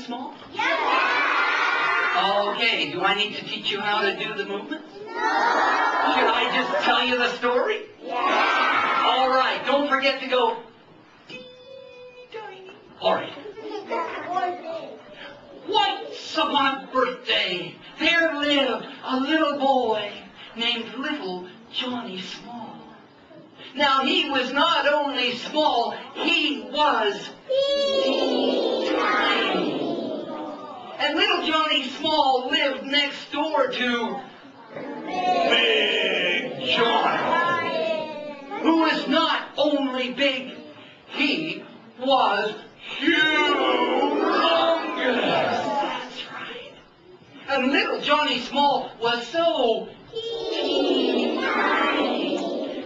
Small? Yeah. Okay, do I need to teach you how to do the movements? No. Should I just tell you the story? Yeah. All right, don't forget to go. All right. Once upon a birthday, there lived a little boy named Little Johnny Small. Now, he was not only small, he was tiny. And Little Johnny Small lived next door to Big Johnny, who was not only big, he was humongous. That's right. And Little Johnny Small was so teeny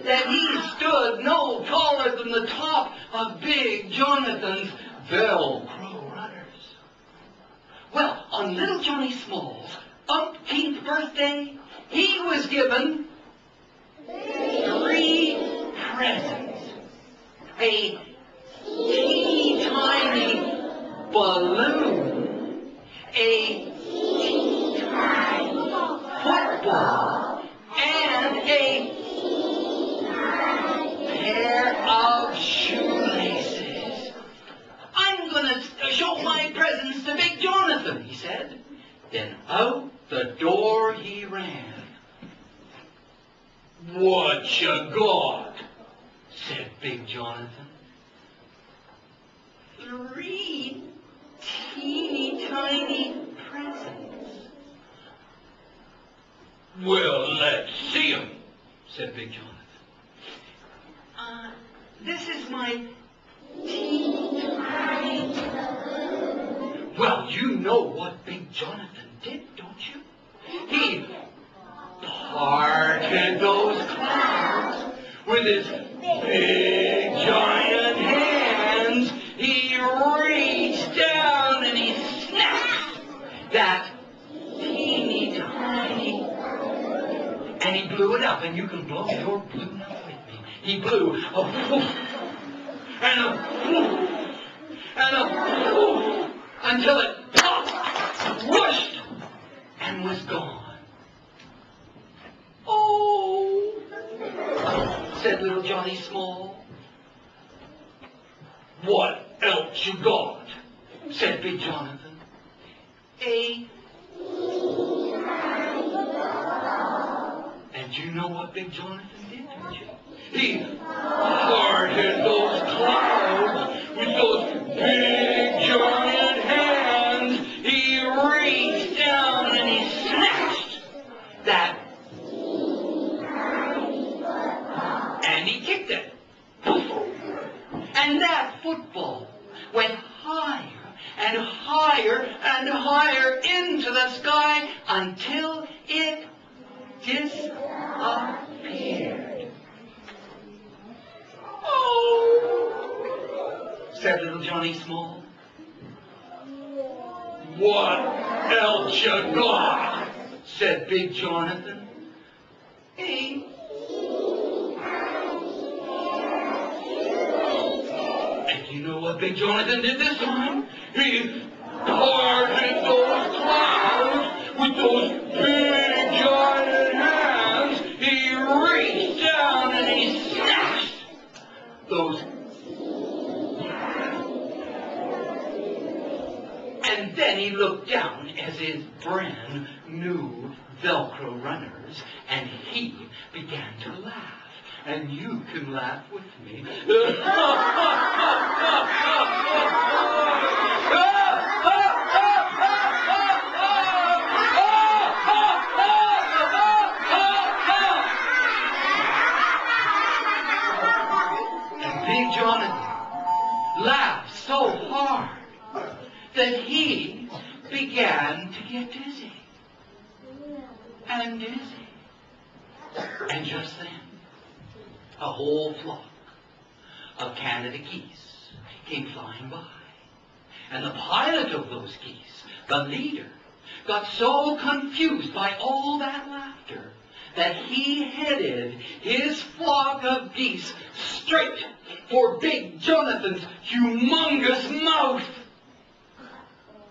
that he stood no taller than the top of Big Jonathan's Velcro runners. Well, on Little Johnny Small's umpteenth birthday, he was given 3 presents. A teeny tiny balloon, a teeny tiny football, and a pair of shoelaces. I'm going to show my presents to Big Jonathan, he said. Then out the door he ran. What you got? Said Big Jonathan. 3 teeny tiny presents. Well, let's see 'em, said Big Jonathan. This is my teeny tiny balloon. Well, you know what Big Jonathan did, don't you? He parted those clouds with his big giant hands. He reached down and he snapped that teeny tiny, and he blew it up, and you can blow your balloon up with me. He blew a whoof, and a whoof, and a whoof, until it popped, whooshed, and was gone. Oh, said Little Johnny Small. What else you got? Said Big Jonathan. And you know what Big Jonathan did, don't you? He parted those clouds with those big giant hands. He reached down and he snatched that, and he kicked it. And that football went higher and higher and higher into the sky until it disappeared. Oh, said Little Johnny Small. What else you got? Said Big Jonathan. And you know what Big Jonathan did this time? He parted those clouds with those big giant hands. He reached down and he snatched those. And then he looked down at his brand new Velcro runners, and he began to laugh. And you can laugh with me. And Big Jonathan laughed so hard that he began to get dizzy. And dizzy. And just then, a whole flock of Canada geese came flying by. And the pilot of those geese, the leader, got so confused by all that laughter that he headed his flock of geese straight for Big Jonathan's humongous mouth.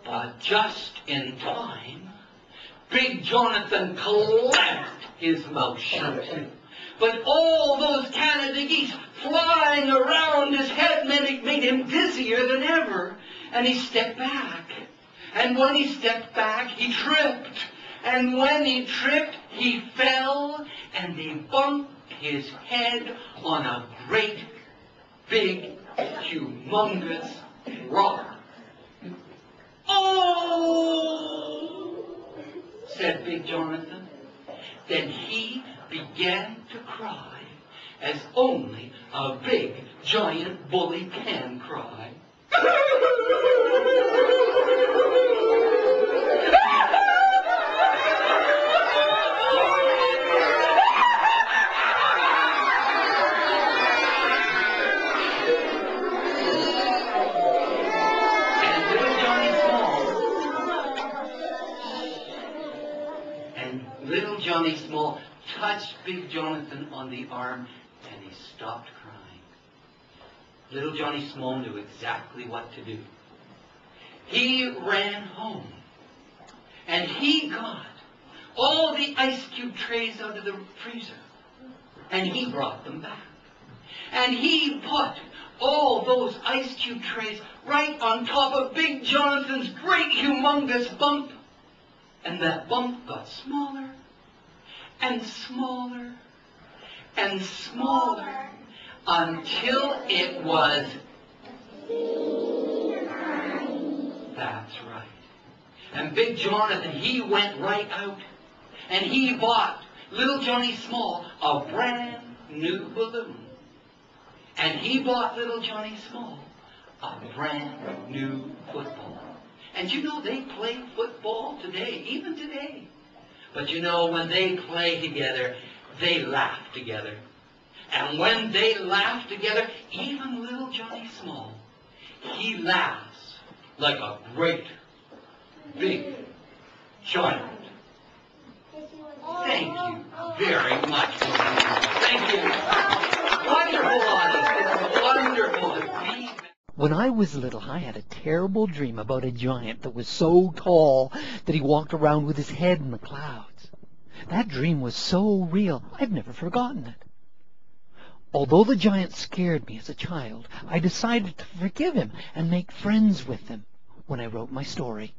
But just in time, Big Jonathan clamped his mouth shut. But all those Canada geese flying around his head made him dizzier than ever. And he stepped back. And when he stepped back, he tripped. And when he tripped, he fell, and he bumped his head on a great, big, humongous rock. "Oh!" said Big Jonathan. Then he began to cry as only a big, giant bully can cry. Little Johnny Small touched Big Jonathan on the arm, and he stopped crying. Little Johnny Small knew exactly what to do. He ran home, and he got all the ice cube trays out of the freezer, and he brought them back. And he put all those ice cube trays right on top of Big Jonathan's great humongous bump. And that bump got smaller and smaller and smaller until it was... That's right. And Big Jonathan, he went right out and he bought Little Johnny Small a brand new balloon. And he bought Little Johnny Small a brand new football. And you know, they play football today, even today. But you know, when they play together, they laugh together. And when they laugh together, even Little Johnny Small, he laughs like a great, big giant. Thank you very much. Thank you. Wonderful audience. It's wonderful to be. When I was little, I had a terrible dream about a giant that was so tall that he walked around with his head in the clouds. That dream was so real, I've never forgotten it. Although the giant scared me as a child, I decided to forgive him and make friends with him when I wrote my story.